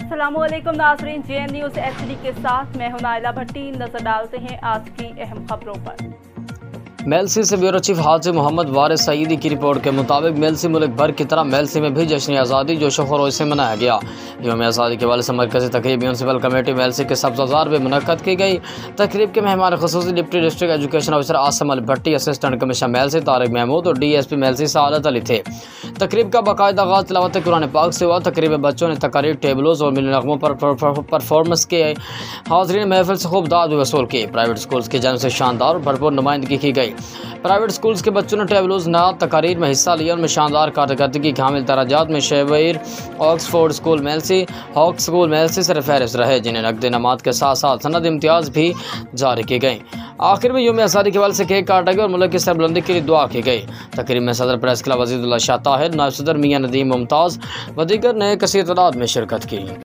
अस्सलामुअलैकुम नाज़रीन, JN news HD के साथ मैं हूं नाइला भट्टी। नजर डालते हैं आज की अहम खबरों पर। मेलसी से ब्यूरो चीफ हाजी मोहम्मद वारिस सईदी की रिपोर्ट के मुताबिक मेलसी मुल्क भर की तरह मेलसी में भी जश्न आज़ादी जोशो खरोश से मनाया गया। यौम आज़ादी के वाले से मरकज़ी तकरीब म्यूनसिपल कमेटी मेलसी के सब्ज़ बाज़ार में मुनक़्क़द की गई। तकरीब के मेहमान ख़ुसूसी deputy district education officer Asim Al Bhatti, assistant commissioner Mailsi Tariq Mahmood और DSP मेलसी सादत अली थे। तकरीब का बाकायदा आगाज़ तिलावत कुरान पाक से हुआ। तकरीब में बच्चों ने तकारीर, टेबलोज़ और मिली नगमों पर परफॉर्मेंस के हाज़रीन महफिल से खूब दाद भी वसूल की। प्राइवेट स्कूल्स की जानब से शानदार और भरपूर नुमाइंदगी की गई। प्राइवेट स्कूल्स के बच्चों ने टेबलोज़ नात तकारीर में हिस्सा लिया। उनमें शानदार कारकर्दगी के हामिल दराजात में शेवेर Oxford school Mailsi, Hawk school Mailsi से फहरिस्त रहे, जिन्हें नकद इनामात के साथ साथ सनद इम्तियाज़ भी जारी की गई। आखिर में यौम आज़ादी के वाले से केक काटा गया और मुल्क की सरबुलंदी के लिए दुआ की गई। तकरीब में सदर प्रेस क्लब वज़ीरुल्लाह शाह ताहिर, नायब सदर मियां नदीम मुमताज़ व दीगर ने कसीर तादाद में शिरकत की।